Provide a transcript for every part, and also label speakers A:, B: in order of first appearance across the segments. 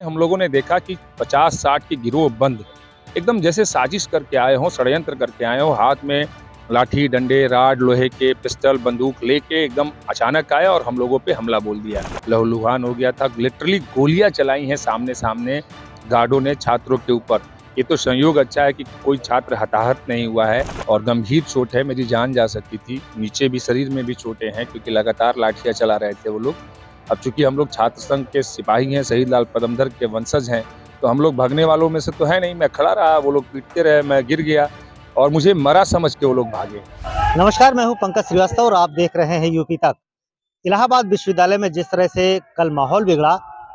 A: हम लोगों ने देखा कि 50-60 के गिरोह बंद एकदम जैसे साजिश करके आए हों, षड्यंत्र करके आए हों, हाथ में लाठी, डंडे, राड, लोहे के पिस्टल, बंदूक लेके एकदम अचानक आए और हम लोगों पे हमला बोल दिया। लहूलुहान हो गया था, लिटरली गोलियां चलाई हैं सामने-सामने गार्डों ने छात्रों के ऊपर। ये तो संयोग अच्छा है कि कोई छात्र हताहत नहीं हुआ है और गंभीर चोट है, मेरी जान जा सकती थी। नीचे भी शरीर में भी चोटें हैं क्योंकि लगातार लाठियां चला रहे थे वो लोग। अब चूंकि हम लोग छात्र संघ के सिपाही हैं, शहीद लाल पदमधर के वंशज हैं, तो हम लोग भागने वालों में से तो है नहीं। मैं खड़ा रहा, वो लोग पीटते रहे, मैं गिर गया और मुझे मरा समझ के वो लोग भागे।
B: नमस्कार, मैं हूं पंकज श्रीवास्तव और आप देख रहे हैं यूपी तक। इलाहाबाद विश्वविद्यालय में जिस तरह से कल माहौल बिगड़ा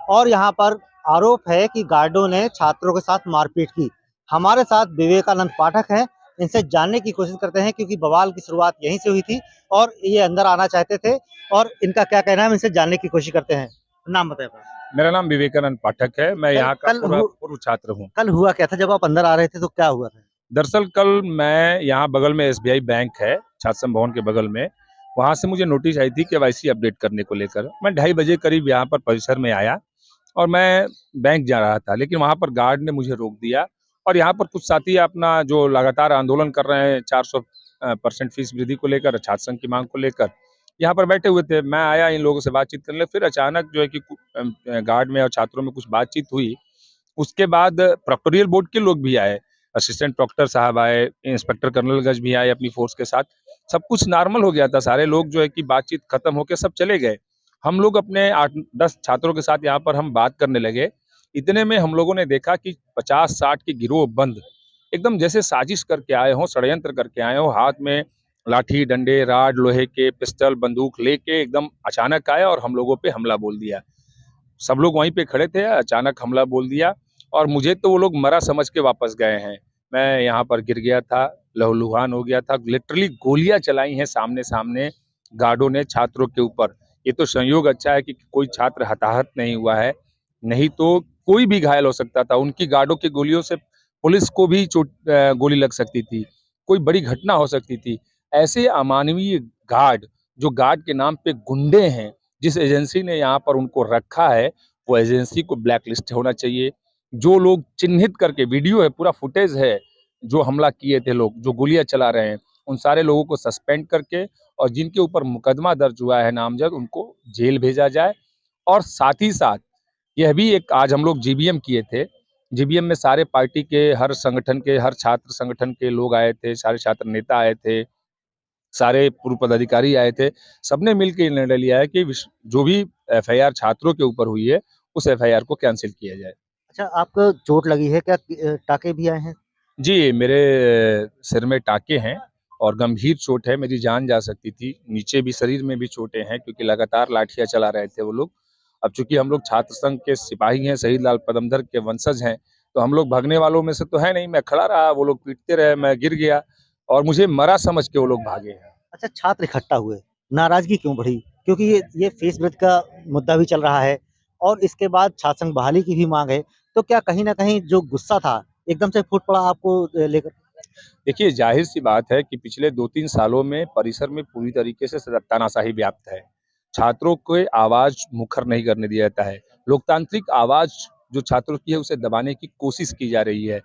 B: और यहां पर आरोप है कि गार्डों ने छात्रों के साथ मारपीट की। हमारे साथ विवेकानंद पाठक हैं, इनसे जानने की कोशिश करते हैं क्योंकि बवाल की शुरुआत यहीं से हुई थी और ये अंदर आना चाहते थे और इनका क्या कहना है, हम इनसे जानने की कोशिश करते हैं। नाम बताइए अपना।
A: मेरा नाम विवेकानंद पाठक है, मैं
B: कल
A: यहाँ का
B: कल हु,
A: पूर्व छात्र हूँ।
B: कल हुआ क्या था? जब आप अंदर आ रहे थे तो क्या हुआ था?
A: दरअसल कल मैं यहाँ बगल में एसबीआई बैंक है, छात्र संघ भवन के बगल में, वहाँ से मुझे नोटिस आई थी केवाईसी अपडेट करने को लेकर। मैं 2:30 बजे करीब यहाँ पर परिसर में आया और मैं बैंक जा रहा था, लेकिन वहाँ पर गार्ड ने मुझे रोक दिया और यहाँ पर कुछ साथी अपना जो लगातार आंदोलन कर रहे हैं 400% फीस वृद्धि को लेकर, छात्र संघ की मांग को लेकर, यहाँ पर बैठे हुए थे। मैं आया इन लोगों से बातचीत करने, फिर अचानक जो है कि गार्ड में और छात्रों में कुछ बातचीत हुई। उसके बाद प्रोक्टोरियल बोर्ड के लोग भी आए, असिस्टेंट प्रोक्टर साहब आए, इंस्पेक्टर कर्नल गज भी आए अपनी फोर्स के साथ। सब कुछ नॉर्मल हो गया था, सारे लोग जो है कि बातचीत खत्म होकर सब चले गए। हम लोग अपने 8-10 छात्रों के साथ यहाँ पर हम बात करने लगे। इतने में हम लोगों ने देखा कि 50-60 के गिरोह बंद एकदम जैसे साजिश करके आए हों, षड्यंत्र करके आए हों, हाथ में लाठी, डंडे, राड, लोहे के पिस्टल, बंदूक लेके एकदम अचानक आए और हम लोगों पे हमला बोल दिया। सब लोग वहीं पे खड़े थे, अचानक हमला बोल दिया और मुझे तो वो लोग मरा समझ के वापस गए हैं। मैं यहाँ पर गिर गया था, लहूलुहान हो गया था, लिटरली गोलियां चलाई हैं सामने-सामने गार्डों ने छात्रों के ऊपर। ये तो संयोग अच्छा है कि कोई छात्र हताहत नहीं हुआ है, नहीं तो कोई भी घायल हो सकता था। उनकी गार्डों की गोलियों से पुलिस को भी गोली लग सकती थी, कोई बड़ी घटना हो सकती थी। ऐसे अमानवीय गार्ड, जो गार्ड के नाम पे गुंडे हैं, जिस एजेंसी ने यहाँ पर उनको रखा है, वो एजेंसी को ब्लैक लिस्ट होना चाहिए। जो लोग चिन्हित करके, वीडियो है, पूरा फुटेज है, जो हमला किए थे लोग, जो गोलियां चला रहे हैं, उन सारे लोगों को सस्पेंड करके और जिनके ऊपर मुकदमा दर्ज हुआ है नामजद, उनको जेल भेजा जाए। और साथ ही साथ यह भी एक आज हम लोग जीबीएम किए थे। जीबीएम में सारे पार्टी के, हर संगठन के, हर छात्र संगठन के लोग आए थे, सारे छात्र नेता आए थे, सारे पूर्व पदाधिकारी आए थे। सबने मिलके ये निर्णय लिया है कि जो भी एफआईआर छात्रों के ऊपर हुई है, उस एफआईआर को कैंसिल किया जाए।
B: अच्छा, आपको चोट लगी है क्या? टाके भी आए हैं?
A: जी, मेरे सिर में टाँके हैं और गंभीर चोट है, मेरी जान जा सकती थी। नीचे भी शरीर में भी चोटें हैं क्योंकि लगातार लाठियाँ चला रहे थे वो लोग। अब चूँकि हम लोग छात्र संघ के सिपाही हैं, शहीद लाल पदमधर के वंशज हैं, तो हम लोग भागने वालों में से तो है नहीं। मैं खड़ा रहा, वो लोग पीटते रहे, मैं गिर गया और मुझे मरा समझ के वो लोग भागे हैं।
B: अच्छा, छात्र इकट्ठा हुए, नाराज़गी क्यों बढ़ी? क्योंकि ये फेस वृत्त का मुद्दा भी चल रहा है और इसके बाद छात्र संघ बहाली की भी माँग है, तो क्या कहीं न कहीं जो गुस्सा था, एकदम से फूट पड़ा आपको लेकर?
A: देखिए, ज़ाहिर-सी बात है कि पिछले 2-3 सालों में परिसर में पूरी तरीके से तानाशाही व्याप्त है। छात्रों को आवाज़ मुखर नहीं करने दिया जाता है। लोकतांत्रिक आवाज़ जो छात्रों की है, उसे दबाने की कोशिश की जा रही है।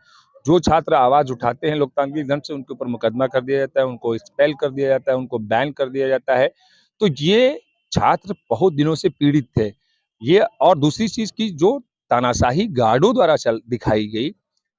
A: जो छात्र आवाज़ उठाते हैं लोकतांत्रिक ढंग से, उनके ऊपर मुकदमा कर दिया जाता है, उनको एक्सपेल कर दिया जाता है, उनको बैन कर दिया जाता है। तो ये छात्र बहुत दिनों से पीड़ित थे। ये और दूसरी चीज़ की जो तानाशाही गार्डों द्वारा दिखाई गई,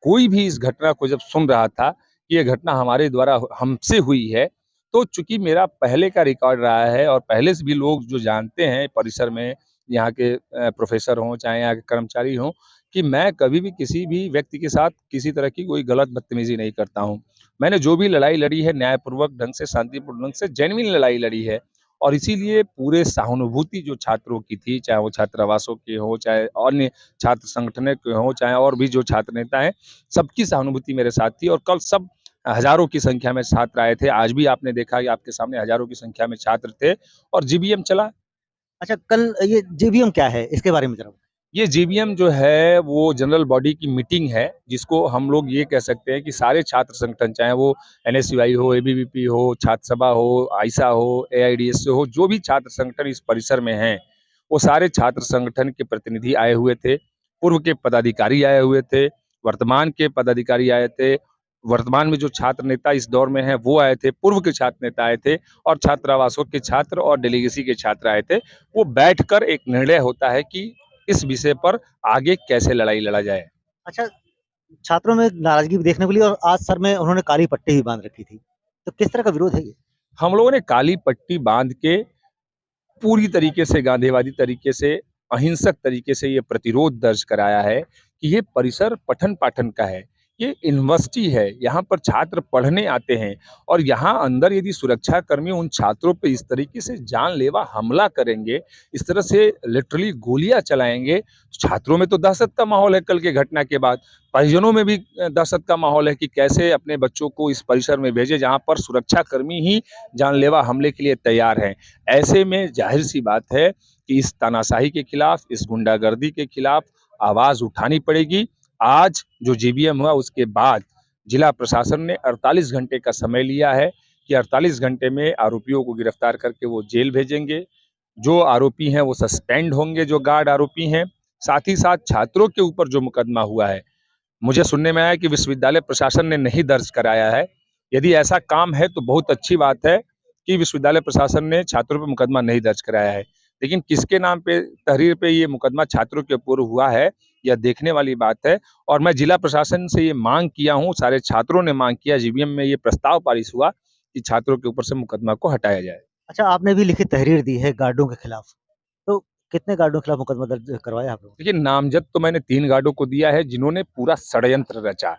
A: कोई भी इस घटना को जब सुन रहा था, ये घटना हमारे द्वारा हमसे हुई है, तो चूँकि मेरा पहले का रिकॉर्ड रहा है और पहले से भी लोग जो जानते हैं परिसर में, यहाँ के प्रोफ़ेसर हों, चाहे यहाँ के कर्मचारी हों, कि मैं कभी भी किसी भी व्यक्ति के साथ किसी तरह की कोई गलत बदतमीज़ी नहीं करता हूँ। मैंने जो भी लड़ाई लड़ी है न्यायपूर्वक ढंग से, शांतिपूर्ण ढंग से, जेन्युइन लड़ाई लड़ी है और इसीलिए पूरे सहानुभूति जो छात्रों की थी, चाहे वो छात्रावासों के हों, चाहे अन्य छात्र संगठनों के हों, चाहे और भी जो छात्र नेता हैं, सबकी सहानुभूति मेरे साथ थी और कल सब हज़ारों की संख्या में छात्र आए थे। आज भी आपने देखा कि आपके सामने हज़ारों की संख्या में छात्र थे और जीबीएम चला।
B: अच्छा, कल ये जेबीएम क्या है? इसके बारे में ज़रा बताएँ।
A: ये जीबीएम जो है वो जनरल बॉडी की मीटिंग है, जिसको हम लोग ये कह सकते हैं कि सारे छात्र संगठन, चाहे वो एनएसयूआई हो, एबीवीपी हो, छात्र सभा हो, आइसा हो, एआईडीएसओ हो, जो भी छात्र संगठन इस परिसर में हैं, वो सारे छात्र संगठन के प्रतिनिधि आए हुए थे। पूर्व के पदाधिकारी आए हुए थे, वर्तमान के पदाधिकारी आए थे, वर्तमान में जो छात्र नेता इस दौर में हैं वो आए थे, पूर्व के छात्र नेता आए थे और छात्रावासों के छात्र और डेलीगेसी के छात्र आए थे। वो बैठकर एक निर्णय होता है कि इस विषय पर आगे कैसे लड़ाई लड़ा जाए।
B: अच्छा, छात्रों में नाराजगी भी देखने को मिली और आज सर में उन्होंने काली पट्टी भी बांध रखी थी। तो किस तरह का विरोध है ये?
A: हम लोगों ने काली पट्टी बांध के पूरी तरीके से गांधीवादी तरीके से, अहिंसक तरीके से ये प्रतिरोध दर्ज कराया है कि ये परिसर पठन-पाठन का है। ये यूनिवर्सिटी है, यहाँ पर छात्र पढ़ने आते हैं और यहाँ अंदर यदि सुरक्षाकर्मी उन छात्रों पे इस तरीके से जानलेवा हमला करेंगे, इस तरह से लिटरली गोलियाँ चलाएँगे, छात्रों में तो दहशत का माहौल है कल के घटना के बाद। परिजनों में भी दहशत का माहौल है कि कैसे अपने बच्चों को इस परिसर में भेजें, जहाँ पर सुरक्षाकर्मी ही जानलेवा हमले के लिए तैयार हैं। ऐसे में ज़ाहिर-सी बात है कि इस तानाशाही के खिलाफ, इस गुंडागर्दी के खिलाफ आवाज़ उठानी पड़ेगी। आज जो जीबीएम हुआ उसके बाद जिला प्रशासन ने 48 घंटे का समय लिया है कि 48 घंटे में आरोपियों को गिरफ्तार करके वो जेल भेजेंगे। जो आरोपी हैं वो सस्पेंड होंगे, जो गार्ड आरोपी हैं। साथ ही साथ छात्रों के ऊपर जो मुकदमा हुआ है, मुझे सुनने में आया कि विश्वविद्यालय प्रशासन ने नहीं दर्ज कराया है। यदि ऐसा काम है तो बहुत अच्छी बात है कि विश्वविद्यालय प्रशासन ने छात्रों पे मुकदमा नहीं दर्ज कराया है। लेकिन किसके नाम पे तहरीर पे ये मुकदमा छात्रों के ऊपर हुआ है, यह देखने वाली बात है और मैं जिला प्रशासन से ये माँग किया हूँ, सारे छात्रों ने माँग किया, जीबीएम में ये प्रस्ताव पारित हुआ कि छात्रों के ऊपर से मुकदमा को हटाया जाए।
B: अच्छा, आपने भी लिखित तहरीर दी है गार्डों के खिलाफ। तो कितने गार्डों के खिलाफ मुकदमा दर्ज करवाया आप लोगों ने?
A: देखिए, नामज़द तो मैंने 3 गार्डों को दिया है जिन्होंने पूरा षड्यंत्र रचा।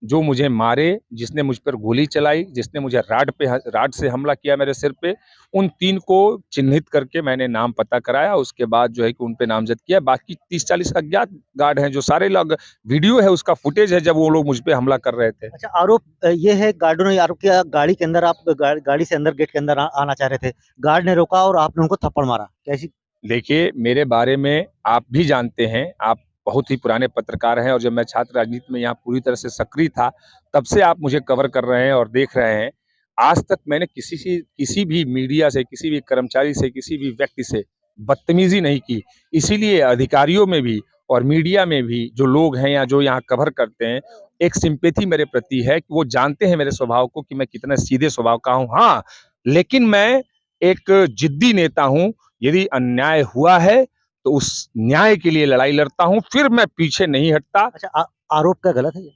A: जो मुझे मारे, जिसने मुझ पर गोली चलाई, जिसने मुझे राड से हमला किया मेरे सिर पे, उन 3 को चिन्हित करके मैंने नाम पता कराया, उसके बाद जो है कि उन पे नामज़द किया। बाकी 30-40 अज्ञात गार्ड हैं, जो सारे लोग वीडियो है, उसका फुटेज है जब वो लोग मुझ पे हमला कर रहे थे।
B: अच्छा, आरोप ये है गार्डों ने आरोप किया गाड़ी के अंदर आप गाड़ी से अंदर गेट के अंदर आना चाह रहे थे। गार्ड ने रोका और आपने उनको थप्पड़ मारा। कैसी?
A: देखिए, मेरे बारे में आप भी जानते हैं, आप बहुत ही पुराने पत्रकार हैं और जब मैं छात्र राजनीति में यहाँ पूरी तरह से सक्रिय था, तब से आप मुझे कवर कर रहे हैं और देख रहे हैं। आज तक मैंने किसी भी मीडिया से, किसी भी कर्मचारी से, किसी भी व्यक्ति से बदतमीज़ी नहीं की। इसीलिए अधिकारियों में भी और मीडिया में भी जो लोग हैं या जो यहाँ कवर करते हैं, एक सिम्पैथी मेरे प्रति है कि वो जानते हैं मेरे स्वभाव को कि मैं कितना सीधे स्वभाव का हूँ। हाँ, लेकिन मैं एक ज़िद्दी नेता हूँ, यदि अन्याय हुआ है तो उस न्याय के लिए लड़ाई लड़ता हूँ, फिर मैं पीछे नहीं हटता।
B: अच्छा, आरोप क्या गलत है ये?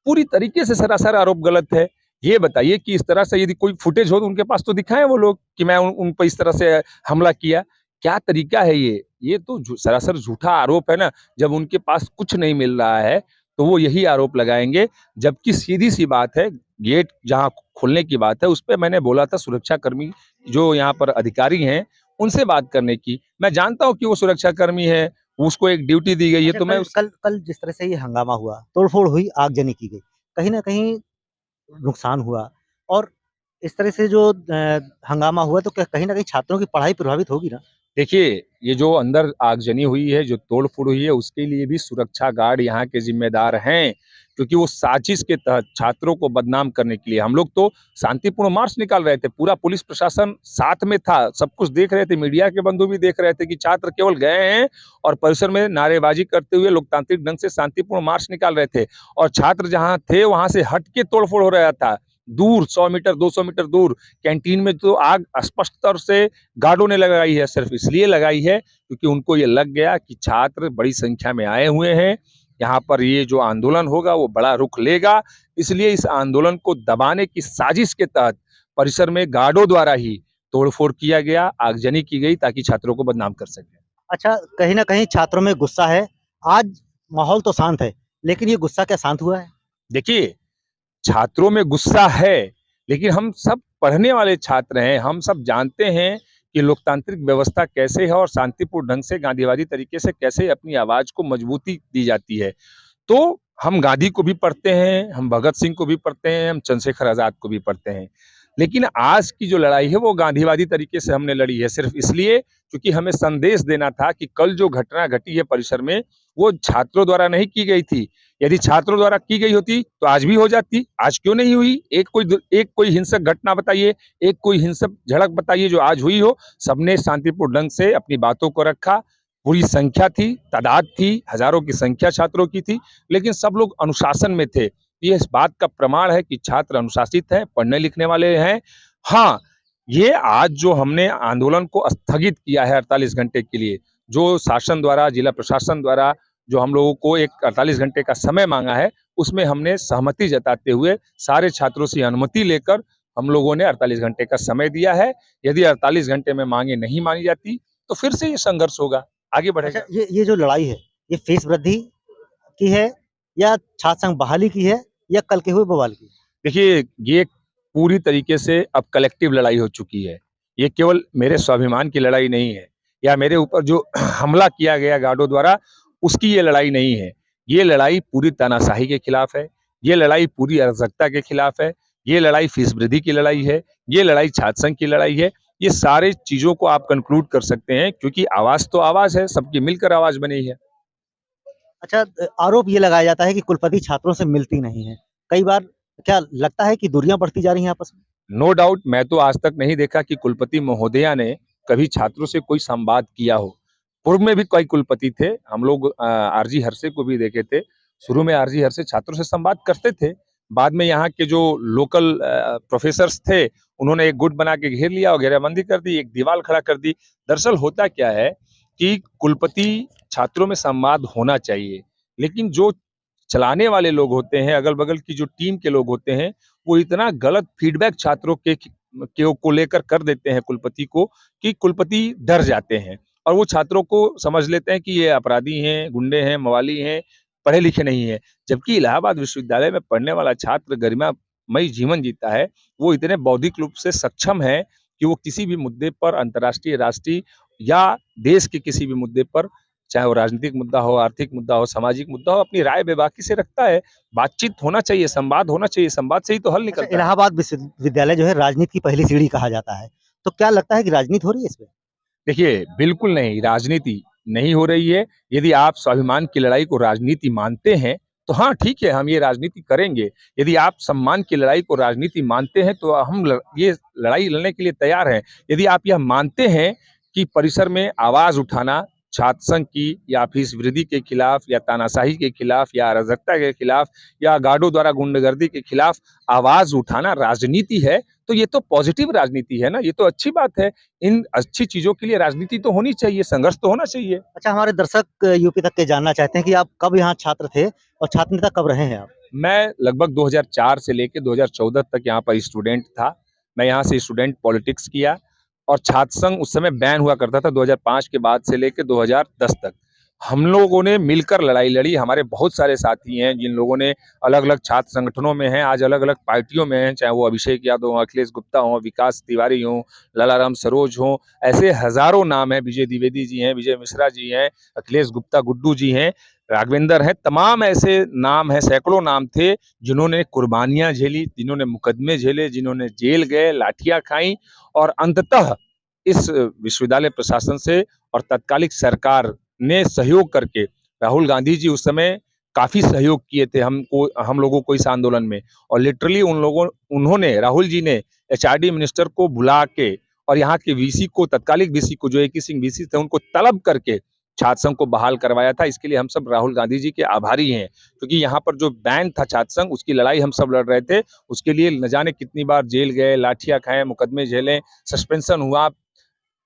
A: पूरी तरीके से सरासर आरोप गलत है। ये बताइए कि इस तरह से यदि कोई फुटेज हो तो उनके पास तो दिखाएँ वो लोग कि मैं उन पे इस तरह से हमला किया। क्या तरीका है ये? ये तो सरासर झूठा आरोप है ना। जब उनके पास कुछ नहीं मिल रहा है, तो वो यही आरोप लगाएँगे। जबकि सीधी-सी बात है, गेट जहाँ खोलने की बात है, उस पे मैंने बोला था सुरक्षाकर्मी जो यहाँ पर अधिकारी हैं, उनसे बात करने की। मैं जानता हूँ कि वो सुरक्षाकर्मी है, उसको एक ड्यूटी दी गई है,
B: अच्छा,
A: तो मैं
B: कल
A: उस
B: कल कल जिस तरह से ये हंगामा हुआ, तोड़-फोड़ हुई, आगजनी की गई, कहीं न कहीं नुकसान हुआ और इस तरह से जो हंगामा हुआ तो कहीं न कहीं छात्रों की पढ़ाई प्रभावित होगी ना?
A: देखिए, ये जो अंदर आगजनी हुई है, जो तोड़-फोड़ हुई है, उसके लिए भी सुरक्षा गार्ड यहाँ के ज़िम्मेदार हैं, क्योंकि वो साजिश के तहत छात्रों को बदनाम करने के लिए हम लोग तो शांतिपूर्ण मार्च निकाल रहे थे, पूरा पुलिस प्रशासन साथ में था, सब कुछ देख रहे थे, मीडिया के बंधु भी देख रहे थे कि छात्र केवल गए हैं और परिसर में नारेबाज़ी करते हुए लोकतांत्रिक ढंग से शांतिपूर्ण मार्च निकाल रहे थे और छात्र जहाँ थे, वहाँ से हट के तोड़-फोड़ हो रहा था। दूर 100 मीटर, 200 मीटर दूर कैंटीन में तो आग स्पष्ट तौर से गार्डों ने लगाई है, सिर्फ इसलिए लगाई है क्योंकि उनको ये लग गया कि छात्र बड़ी संख्या में आए हुए हैं, यहाँ पर ये जो आंदोलन होगा वो बड़ा रुख लेगा, इसलिए इस आंदोलन को दबाने की साजिश के तहत परिसर में गार्डों द्वारा ही तोड़-फोड़ किया गया, आगजनी की गई ताकि छात्रों को बदनाम कर सकें।
B: अच्छा, कहीं न कहीं छात्रों में गुस्सा है, आज माहौल तो शांत है, लेकिन ये गुस्सा क्या शांत हुआ है?
A: देखिए, छात्रों में गुस्सा है, लेकिन हम सब पढ़ने वाले छात्र हैं, हम सब जानते हैं कि लोकतांत्रिक व्यवस्था कैसे है और शांतिपूर्ण ढंग से गांधीवादी तरीके से कैसे अपनी आवाज़ को मजबूती दी जाती है। तो हम गांधी को भी पढ़ते हैं, हम भगत सिंह को भी पढ़ते हैं, हम चंद्रशेखर आज़ाद को भी पढ़ते हैं। लेकिन आज की जो लड़ाई है वो गांधीवादी तरीके से हमने लड़ी है, सिर्फ़ इसलिए क्योंकि हमें संदेश देना था कि कल जो घटना घटी है परिसर में, वो छात्रों द्वारा नहीं की गई थी। यदि छात्रों द्वारा की गई होती, तो आज भी हो जाती। आज क्यों नहीं हुई? एक कोई हिंसक घटना बताइए, एक कोई हिंसक झड़प बताइए जो आज हुई हो। सबने शांतिपूर्ण ढंग से अपनी बातों को रखा। पूरी संख्या थी, तादाद थी, हज़ारों की संख्या छात्रों की थी, लेकिन सब लोग अनुशासन में थे। ये इस बात का प्रमाण है कि छात्र अनुशासित हैं, पढ़ने-लिखने वाले हैं। हाँ, ये आज जो हमने आंदोलन को स्थगित किया है 48 घंटे के लिए, जो शासन द्वारा, जिला प्रशासन द्वारा जो हम लोगों को एक 48 घंटे का समय माँगा है, उसमें हमने सहमति जताते हुए सारे छात्रों से अनुमति लेकर हम लोगों ने 48 घंटे का समय दिया है। यदि 48 घंटे में माँगें नहीं मानी जाती, तो फिर से ये संघर्ष होगा, आगे
B: अच्छा,
A: बढ़ेगा।
B: ये जो लड़ाई है, ये फीस वृद्धि की है या छात्र संघ बहाली की है या कल के हुए बवाल की?
A: देखिए, ये पूरी तरीके से अब कलेक्टिव लड़ाई हो चुकी है। ये केवल मेरे स्वाभिमान की लड़ाई नहीं है या मेरे ऊपर जो हमला किया गया गार्डों द्वारा, उसकी ये लड़ाई नहीं है। ये लड़ाई पूरी तानाशाही के खिलाफ है, ये लड़ाई पूरी अराजकता के खिलाफ है, ये लड़ाई फीस वृद्धि की लड़ाई है, ये लड़ाई छात्र संघ की लड़ाई है। ये सारे चीज़ों को आप कंक्लूड कर सकते हैं क्योंकि आवाज़ तो आवाज़ है, सबकी मिलकर आवाज़ बनी है।
B: अच्छा, आरोप ये लगाया जाता है कि कुलपति छात्रों से मिलती नहीं है। कई बार क्या लगता है कि दूरियां बढ़ती जा रही हैं आपस में?
A: नो डाउट मैं तो आज तक नहीं देखा कि कुलपति महोदया ने कभी छात्रों से कोई संवाद किया हो। पूर्व में भी कई कुलपति थे, हम लोग आरजी हरसे को भी देखे थे। शुरू में आरजी हरसे छात्रों से संवाद करते थे, बाद में यहाँ के जो लोकल प्रोफेसर्स थे, उन्होंने एक गुट बना के घेर लिया और घेराबंदी कर दी, एक दीवार खड़ा कर दी। दरअसल होता क्या है कि कुलपति छात्रों में संवाद होना चाहिए, लेकिन जो चलाने वाले लोग होते हैं, अगल-बगल की जो टीम के लोग होते हैं, वो इतना गलत फीडबैक छात्रों के को लेकर कर देते हैं कुलपति को कि कुलपति डर जाते हैं और वो छात्रों को समझ लेते हैं कि ये अपराधी हैं, गुंडे हैं, मवाली हैं, पढ़े लिखे नहीं हैं। जबकि इलाहाबाद विश्वविद्यालय में पढ़ने वाला छात्र गरिमामय जीवन जीता है, वो इतने बौद्धिक रूप से सक्षम है कि वो किसी भी मुद्दे पर अंतर्राष्ट्रीय, राष्ट्रीय या देश के किसी भी मुद्दे पर, चाहे वो राजनीतिक मुद्दा हो, आर्थिक मुद्दा हो, सामाजिक मुद्दा हो, अपनी राय बेबाकी से रखता है। बातचीत होना चाहिए, संवाद होना चाहिए, संवाद से ही तो हल
B: अच्छा,
A: निकलता है।
B: इलाहाबाद विश्वविद्यालय जो है राजनीति की पहली सीढ़ी कहा जाता है। तो क्या लगता है कि राजनीति हो रही है इसमें?
A: देखिए, बिल्कुल नहीं, राजनीति नहीं हो रही है। यदि आप स्वाभिमान की लड़ाई को राजनीति मानते हैं, तो हाँ, ठीक है, हम ये राजनीति करेंगे। यदि आप सम्मान की लड़ाई को राजनीति मानते हैं, तो हम ये लड़ाई लड़ने के लिए तैयार हैं। यदि आप यह मानते हैं कि परिसर में आवाज़ उठाना छात्र संघ की या फीस वृद्धि के खिलाफ या तानाशाही के खिलाफ या अराजकता के खिलाफ या गार्डों द्वारा गुंडागर्दी के खिलाफ आवाज़ उठाना राजनीति है, तो ये तो पॉजिटिव राजनीति है ना, ये तो अच्छी बात है। इन अच्छी चीज़ों के लिए राजनीति तो होनी चाहिए, संघर्ष तो होना चाहिए।
B: अच्छा, हमारे दर्शक यूपी तक के जानना चाहते हैं कि आप कब यहाँ छात्र थे और छात्र नेता कब रहे हैं आप?
A: मैं लगभग 2004 से लेके 2014 तक यहाँ पर स्टूडेंट था। मैं यहाँ से स्टूडेंट पॉलिटिक्स किया और छात्र संघ उस समय बैन हुआ करता था 2005 के बाद से लेके 2010 तक। हम लोगों ने मिलकर लड़ाई लड़ी, हमारे बहुत सारे साथी हैं जिन लोगों ने अलग-अलग छात्र संगठनों में हैं, आज अलग-अलग पार्टियों में हैं, चाहे वो अभिषेक यादव हों, अखिलेश गुप्ता हों, विकास तिवारी हों, लालाराम सरोज हों, ऐसे हज़ारों नाम हैं, विजय द्विवेदी जी हैं, विजय मिश्रा जी हैं, अखिलेश गुप्ता गुड्डू जी हैं, राघवेंद्र हैं, तमाम ऐसे नाम हैं, सैकड़ों नाम थे, जिन्होंने कुर्बानियाँ झेली, जिन्होंने मुकदमे झेले, जिन्होंने जेल गए, लाठियाँ खाई और अंततः इस विश्वविद्यालय प्रशासन से और तत्कालिक सरकार ने सहयोग करके राहुल गांधी जी उस समय काफ़ी सहयोग किए थे हम लोगों को इस आंदोलन में और लिटरली उन्होंने राहुल जी ने एचआरडी मिनिस्टर को बुला के और यहाँ के वीसी को तत्कालिक वीसी को जो ए.के. सिंह वीसी थे उनको तलब करके छात्र संघ को बहाल करवाया था। इसके लिए हम सब राहुल गांधी जी के आभारी हैं क्योंकि यहाँ पर जो बैन था छात्र संघ उसकी लड़ाई हम सब लड़ रहे थे। उसके लिए न जाने कितनी बार जेल गए, लाठियाँ खाए, मुकदमे झेले, सस्पेंशन हुआ,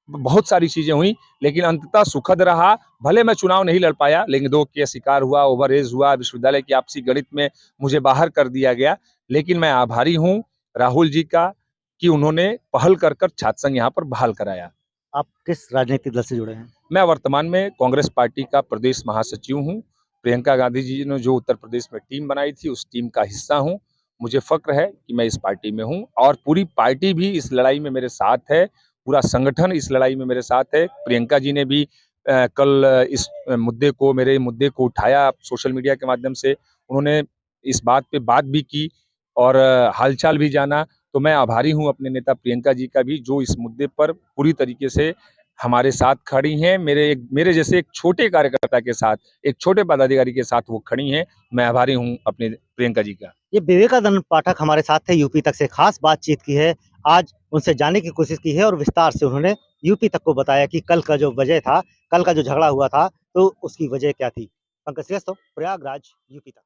A: बहुत सारी चीजें हुई, लेकिन अंततः सुखद रहा। भले मैं चुनाव नहीं लड़ पाया, लेकिन 2 केस शिकार हुआ, ओवर एज हुआ, विश्वविद्यालय की आपसी गणित में मुझे बाहर कर दिया गया। लेकिन मैं आभारी हूँ राहुल जी का कि उन्होंने पहल कर छात्र संघ यहाँ पर बहाल कराया।
B: आप किस राजनीतिक दल से जुड़े हैं?
A: मैं वर्तमान में कांग्रेस पार्टी का प्रदेश महासचिव हूँ। प्रियंका गांधी जी ने जो उत्तर प्रदेश में टीम बनाई थी, उस टीम का हिस्सा हूँ। मुझे फ़क्र है कि मैं इस पार्टी में हूँ और पूरी पार्टी भी इस लड़ाई में मेरे साथ है, पूरा संगठन इस लड़ाई में मेरे साथ है। प्रियंका जी ने भी कल इस मेरे मुद्दे को उठाया सोशल मीडिया के माध्यम से। उन्होंने इस बात पे बात भी की और हालचाल भी जाना। तो मैं आभारी हूँ अपने नेता प्रियंका जी का भी, जो इस मुद्दे पर पूरी तरीके से हमारे साथ खड़ी हैं। मेरे जैसे एक छोटे कार्यकर्ता के साथ, एक छोटे पदाधिकारी के साथ वो खड़ी हैं। मैं आभारी हूँ अपने प्रियंका जी का।
B: ये विवेकानंद पाठक हमारे साथ थे, यूपी तक से खास बातचीत की है। आज उनसे जानने की कोशिश की है और विस्तार से उन्होंने यूपी तक को बताया कि कल का जो वजह था, कल का जो झगड़ा हुआ था तो उसकी वजह क्या थी। पंकज श्रीवास्तव, प्रयागराज, यूपी तक।